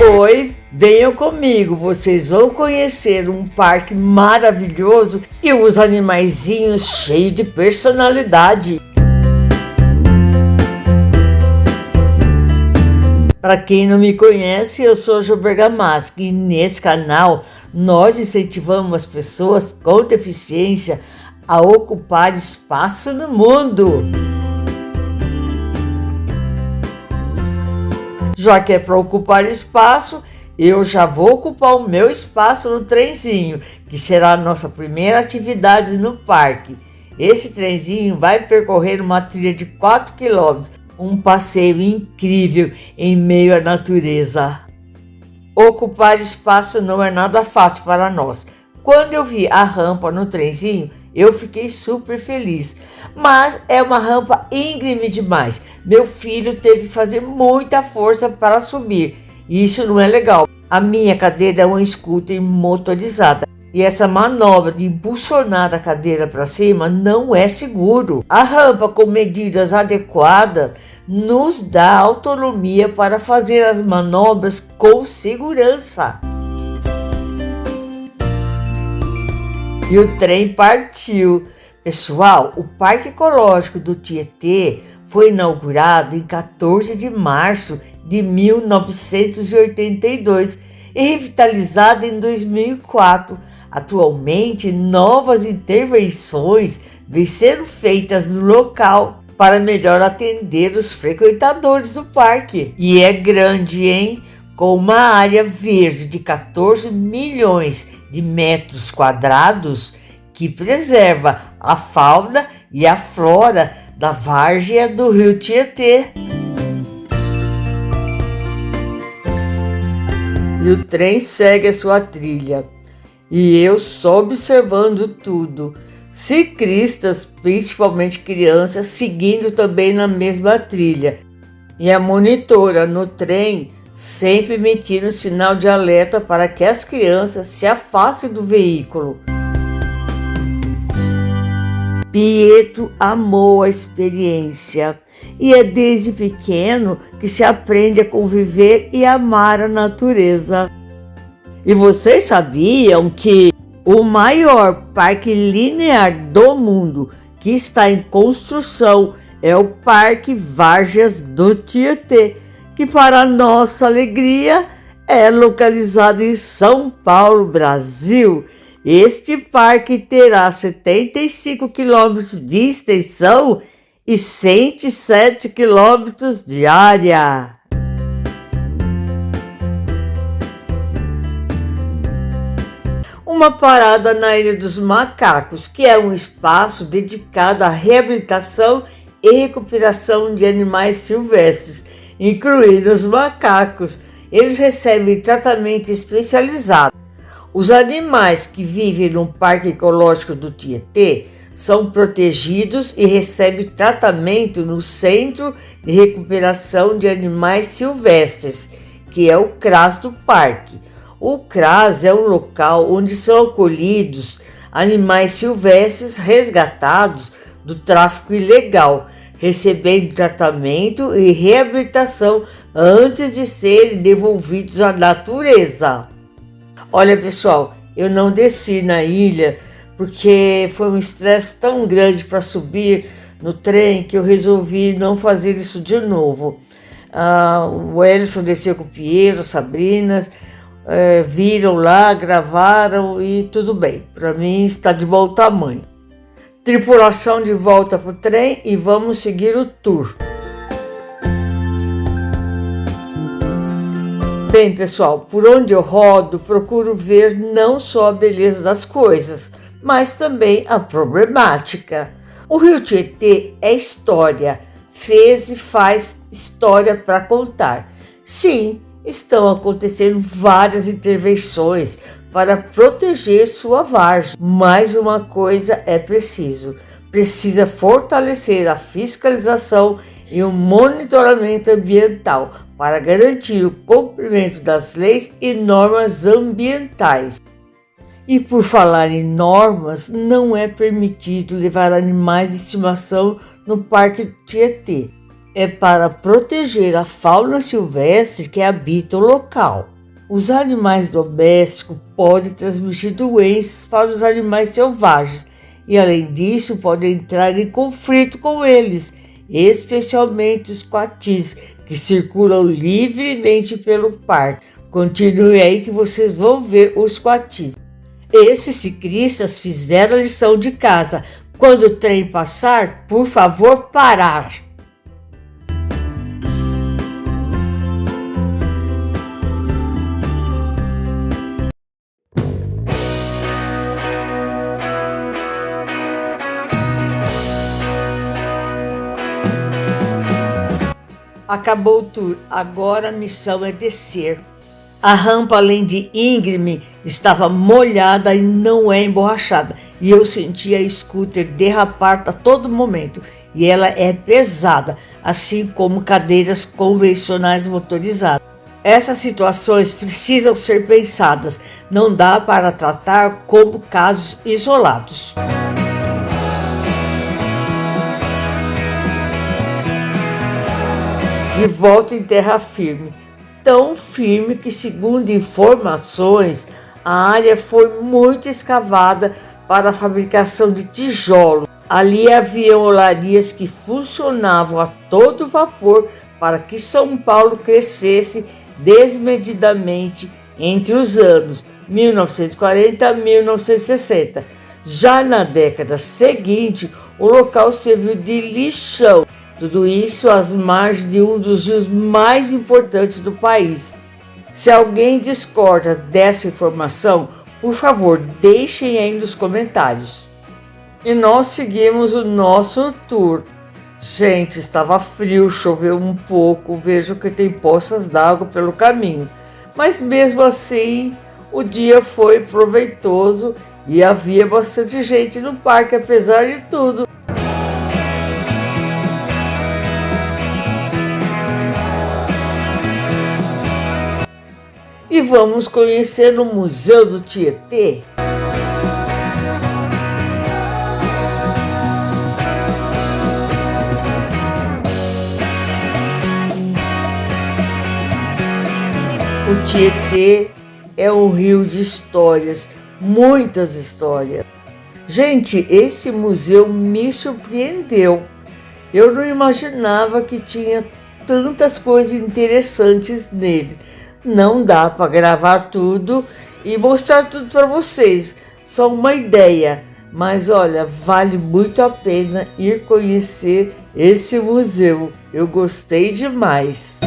Oi, venham comigo, vocês vão conhecer um parque maravilhoso e os animaizinhos cheios de personalidade. Para quem não me conhece, eu sou Jo Bergamaschi e nesse canal nós incentivamos as pessoas com deficiência a ocupar espaço no mundo. Já que é para ocupar espaço, eu já vou ocupar o meu espaço no trenzinho, que será a nossa primeira atividade no parque. Esse trenzinho vai percorrer uma trilha de 4 km, um passeio incrível em meio à natureza. Ocupar espaço não é nada fácil para nós. Quando eu vi a rampa no trenzinho, eu fiquei super feliz, mas é uma rampa íngreme demais. Meu filho teve que fazer muita força para subir, e isso não é legal. A minha cadeira é uma scooter motorizada, e essa manobra de impulsionar a cadeira para cima não é seguro. A rampa com medidas adequadas nos dá autonomia para fazer as manobras com segurança. E o trem partiu. Pessoal, o Parque Ecológico do Tietê foi inaugurado em 14 de março de 1982 e revitalizado em 2004. Atualmente, novas intervenções vêm sendo feitas no local para melhor atender os frequentadores do parque. E é grande, hein? Com uma área verde de 14 milhões de metros quadrados que preserva a fauna e a flora da várzea do Rio Tietê. E o trem segue a sua trilha. E eu só observando tudo. Ciclistas, principalmente crianças, seguindo também na mesma trilha. E a monitora no trem sempre emitindo sinal de alerta para que as crianças se afastem do veículo. Pietro amou a experiência e é desde pequeno que se aprende a conviver e amar a natureza. E vocês sabiam que o maior parque linear do mundo que está em construção é o Parque Várzeas do Tietê, que para nossa alegria é localizado em São Paulo, Brasil. Este parque terá 75 quilômetros de extensão e 107 quilômetros de área. Uma parada na Ilha dos Macacos, que é um espaço dedicado à reabilitação e recuperação de animais silvestres, incluindo os macacos. Eles recebem tratamento especializado. Os animais que vivem no Parque Ecológico do Tietê são protegidos e recebem tratamento no Centro de Recuperação de Animais Silvestres, que é o CRAS do parque. O CRAS é um local onde são acolhidos animais silvestres resgatados do tráfico ilegal, recebendo tratamento e reabilitação antes de serem devolvidos à natureza. Olha, pessoal, eu não desci na ilha porque foi um estresse tão grande para subir no trem que eu resolvi não fazer isso de novo. O Elson desceu com o Piero, Sabrinas, viram lá, gravaram e tudo bem. Para mim está de bom tamanho. Tripulação de volta para o trem e vamos seguir o tour. Bem, pessoal, por onde eu rodo, procuro ver não só a beleza das coisas, mas também a problemática. O Rio Tietê é história, fez e faz história para contar. Sim, estão acontecendo várias intervenções para proteger sua várzea, mas uma coisa é preciso: precisa fortalecer a fiscalização e o monitoramento ambiental para garantir o cumprimento das leis e normas ambientais. E por falar em normas, não é permitido levar animais de estimação no Parque Tietê. É para proteger a fauna silvestre que habita o local. Os animais domésticos podem transmitir doenças para os animais selvagens e, além disso, podem entrar em conflito com eles, especialmente os coatis, que circulam livremente pelo parque. Continue aí que vocês vão ver os coatis. Esses ciclistas fizeram a lição de casa. Quando o trem passar, por favor, parar. Acabou o tour, agora a missão é descer. A rampa, além de íngreme, estava molhada e não é emborrachada. E eu sentia a scooter derrapar a todo momento. E ela é pesada, assim como cadeiras convencionais motorizadas. Essas situações precisam ser pensadas. Não dá para tratar como casos isolados. De volta em terra firme, tão firme que, segundo informações, a área foi muito escavada para a fabricação de tijolo. Ali havia olarias que funcionavam a todo vapor para que São Paulo crescesse desmedidamente entre os anos 1940 e 1960. Já na década seguinte, o local serviu de lixão. Tudo isso às margens de um dos rios mais importantes do país. Se alguém discorda dessa informação, por favor, deixem aí nos comentários. E nós seguimos o nosso tour. Gente, estava frio, choveu um pouco, vejo que tem poças d'água pelo caminho. Mas mesmo assim, o dia foi proveitoso e havia bastante gente no parque, apesar de tudo. E vamos conhecer o Museu do Tietê. O Tietê é um rio de histórias, muitas histórias. Gente, esse museu me surpreendeu. Eu não imaginava que tinha tantas coisas interessantes nele. Não dá para gravar tudo e mostrar tudo para vocês, só uma ideia. Mas olha, vale muito a pena ir conhecer esse museu. Eu gostei demais.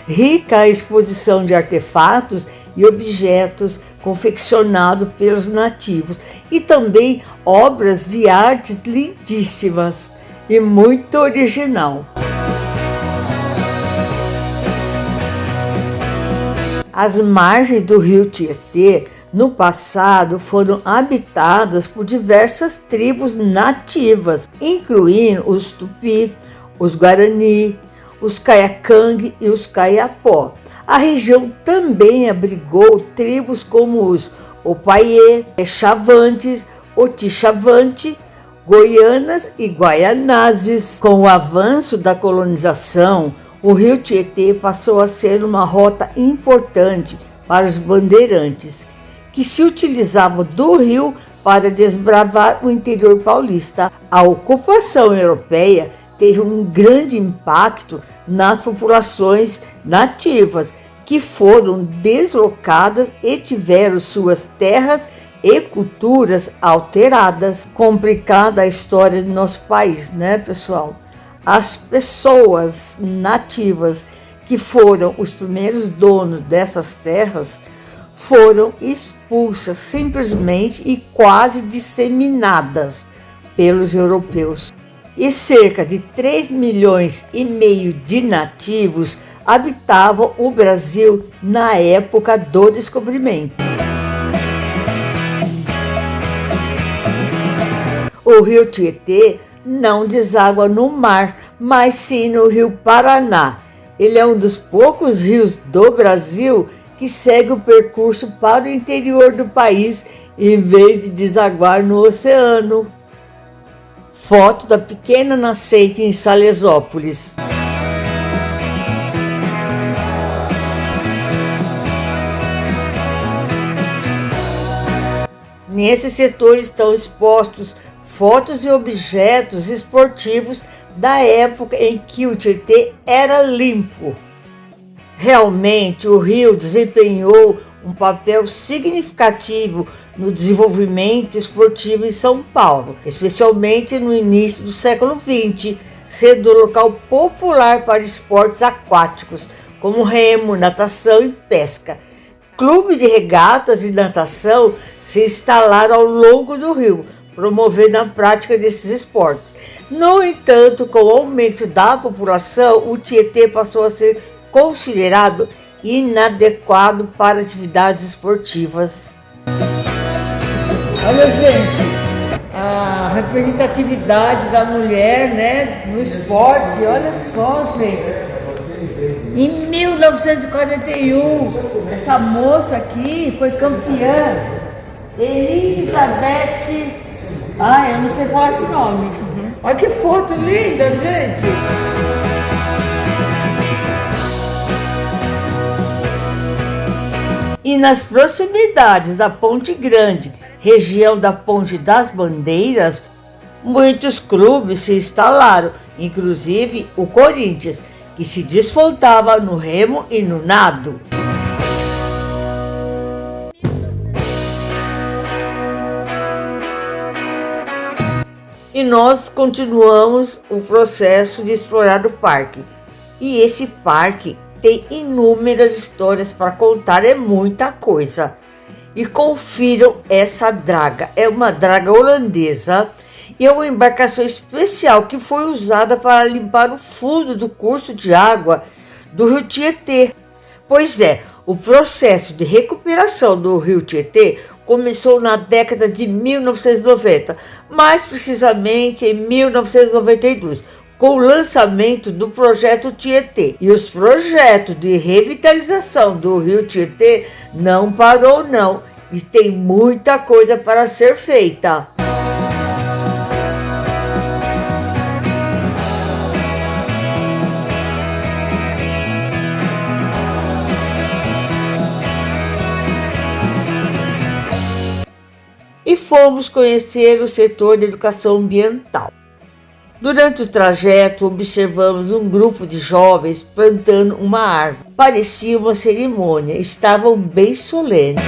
Rica a exposição de artefatos e objetos confeccionados pelos nativos e também obras de artes lindíssimas e muito original. As margens do rio Tietê, no passado, foram habitadas por diversas tribos nativas, incluindo os Tupi, os Guarani, os Caiacangue e os Caiapó. A região também abrigou tribos como os Opaiê, Chavantes, Otixavante, Goianas e Guaianazes. Com o avanço da colonização, o rio Tietê passou a ser uma rota importante para os bandeirantes, que se utilizavam do rio para desbravar o interior paulista. A ocupação europeia teve um grande impacto nas populações nativas, que foram deslocadas e tiveram suas terras e culturas alteradas. Complicada a história do nosso país, né, pessoal? As pessoas nativas que foram os primeiros donos dessas terras foram expulsas simplesmente e quase disseminadas pelos europeus. E cerca de 3,5 milhões de nativos habitavam o Brasil na época do descobrimento. O rio Tietê não deságua no mar, mas sim no rio Paraná. Ele é um dos poucos rios do Brasil que segue o percurso para o interior do país em vez de desaguar no oceano. Foto da pequena nascente em Salesópolis. Nesse setor estão expostos fotos e objetos esportivos da época em que o Tietê era limpo. Realmente, o rio desempenhou um papel significativo no desenvolvimento esportivo em São Paulo, especialmente no início do século XX, sendo local popular para esportes aquáticos, como remo, natação e pesca. Clubes de regatas e natação se instalaram ao longo do rio, promovendo a prática desses esportes. No entanto, com o aumento da população, o Tietê passou a ser considerado inadequado para atividades esportivas. Olha, gente, a representatividade da mulher, né, no esporte, olha só, gente. Em 1941, essa moça aqui foi campeã, Elizabeth. Eu não sei falar esse nome. Olha que foto linda, gente. E nas proximidades da Ponte Grande, região da Ponte das Bandeiras, muitos clubes se instalaram, inclusive o Corinthians, que se desfaltava no remo e no nado. E nós continuamos o processo de explorar o parque. E esse parque tem inúmeras histórias para contar, é muita coisa. E confiram essa draga, é uma draga holandesa e é uma embarcação especial que foi usada para limpar o fundo do curso de água do rio Tietê. Pois é, o processo de recuperação do rio Tietê começou na década de 1990, mais precisamente em 1992, com o lançamento do projeto Tietê. E os projetos de revitalização do rio Tietê não parou não, e tem muita coisa para ser feita. E fomos conhecer o setor de educação ambiental. Durante o trajeto, observamos um grupo de jovens plantando uma árvore. Parecia uma cerimônia, estavam bem solenes.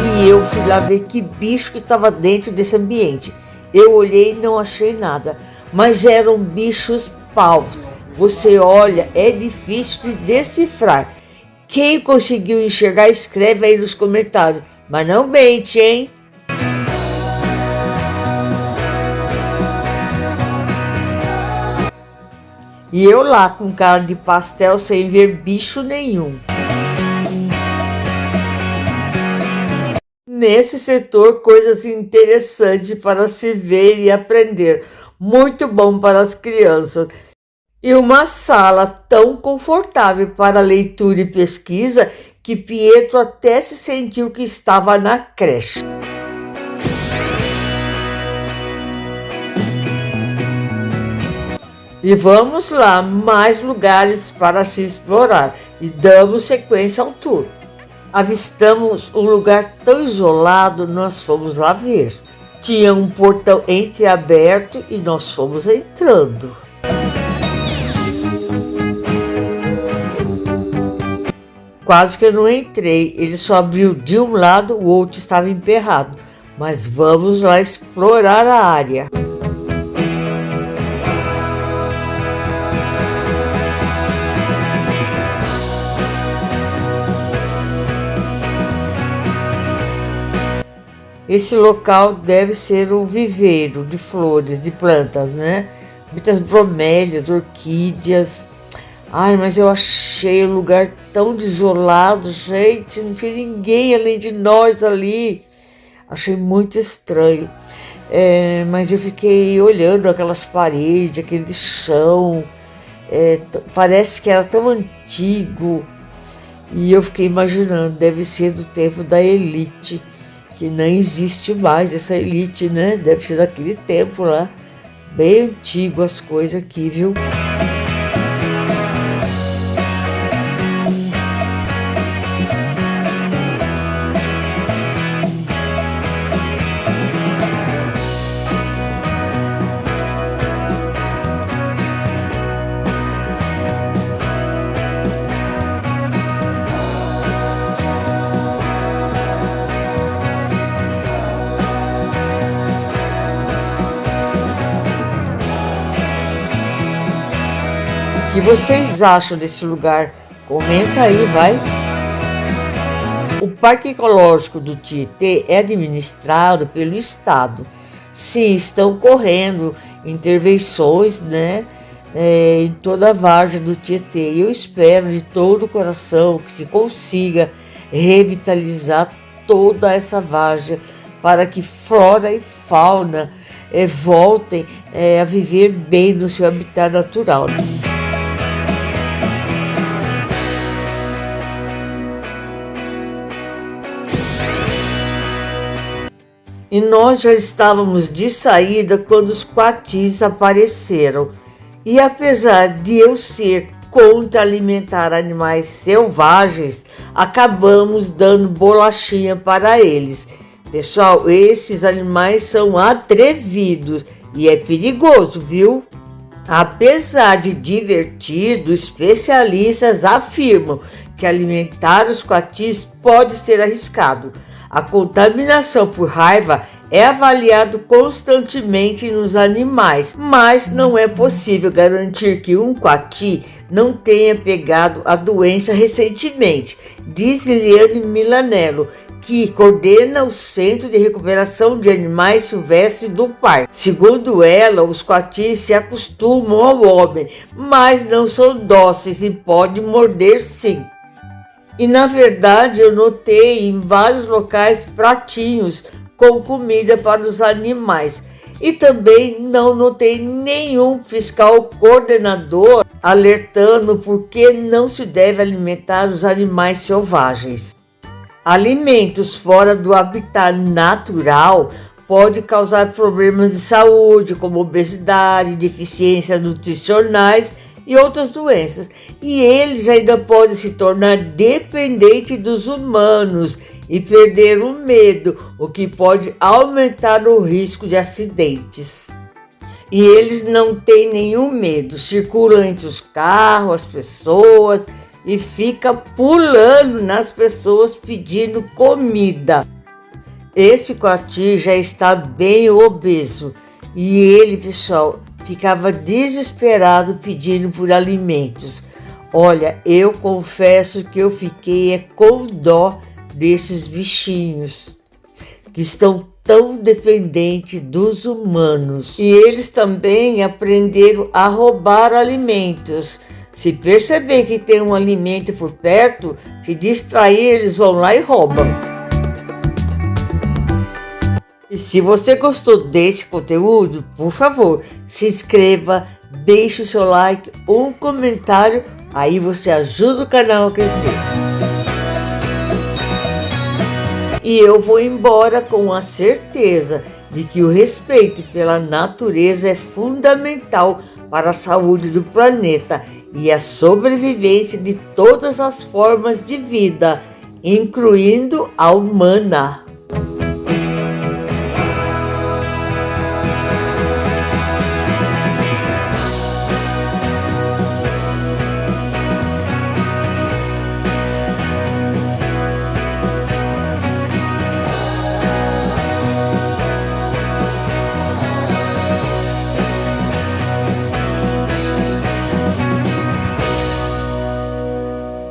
E eu fui lá ver que bicho que estava dentro desse ambiente. Eu olhei e não achei nada, mas eram bichos paus. Você olha, é difícil de decifrar. Quem conseguiu enxergar, escreve aí nos comentários. Mas não mente, hein? E eu lá com cara de pastel sem ver bicho nenhum. Nesse setor, coisas interessantes para se ver e aprender. Muito bom para as crianças. E uma sala tão confortável para leitura e pesquisa que Pietro até se sentiu que estava na creche. E vamos lá, mais lugares para se explorar. E damos sequência ao tour. Avistamos um lugar tão isolado, nós fomos lá ver. Tinha um portão entreaberto e nós fomos entrando. Quase que eu não entrei, ele só abriu de um lado, o outro estava emperrado. Mas vamos lá explorar a área. Esse local deve ser o viveiro de flores, de plantas, né? muitas bromélias, orquídeas. Ai, mas eu achei o lugar tão desolado, gente, não tinha ninguém além de nós ali. Achei muito estranho. Mas eu fiquei olhando aquelas paredes, aquele chão. Parece que era tão antigo. E eu fiquei imaginando, deve ser do tempo da elite, que não existe mais essa elite, né? Deve ser daquele tempo lá, bem antigo as coisas aqui, viu? O que vocês acham desse lugar? Comenta aí, vai! O Parque Ecológico do Tietê é administrado pelo Estado. Sim, estão correndo intervenções, né, em toda a várzea do Tietê. Eu espero de todo o coração que se consiga revitalizar toda essa várzea para que flora e fauna voltem a viver bem no seu habitat natural. E nós já estávamos de saída quando os quatis apareceram. E apesar de eu ser contra alimentar animais selvagens, acabamos dando bolachinha para eles. Pessoal, esses animais são atrevidos e é perigoso, viu? Apesar de divertido, especialistas afirmam que alimentar os quatis pode ser arriscado. A contaminação por raiva é avaliado constantemente nos animais, mas não é possível garantir que um quati não tenha pegado a doença recentemente, diz Eliane Milanello, que coordena o Centro de Recuperação de Animais Silvestres do parque. Segundo ela, os quatis se acostumam ao homem, mas não são dóceis e podem morder sim. E na verdade eu notei em vários locais pratinhos com comida para os animais. E também não notei nenhum fiscal coordenador alertando por que não se deve alimentar os animais selvagens. Alimentos fora do habitat natural podem causar problemas de saúde, como obesidade, deficiências nutricionais e outras doenças. E eles ainda podem se tornar dependentes dos humanos e perder o medo, o que pode aumentar o risco de acidentes. E eles não têm nenhum medo, circulam entre os carros, as pessoas e fica pulando nas pessoas pedindo comida. Esse quati já está bem obeso e ele, pessoal, ficava desesperado pedindo por alimentos. Olha, eu confesso que eu fiquei com dó desses bichinhos que estão tão dependentes dos humanos. E eles também aprenderam a roubar alimentos. Se perceber que tem um alimento por perto, se distrair, eles vão lá e roubam. E se você gostou desse conteúdo, por favor, se inscreva, deixe o seu like, um comentário, aí você ajuda o canal a crescer. E eu vou embora com a certeza de que o respeito pela natureza é fundamental para a saúde do planeta e a sobrevivência de todas as formas de vida, incluindo a humana.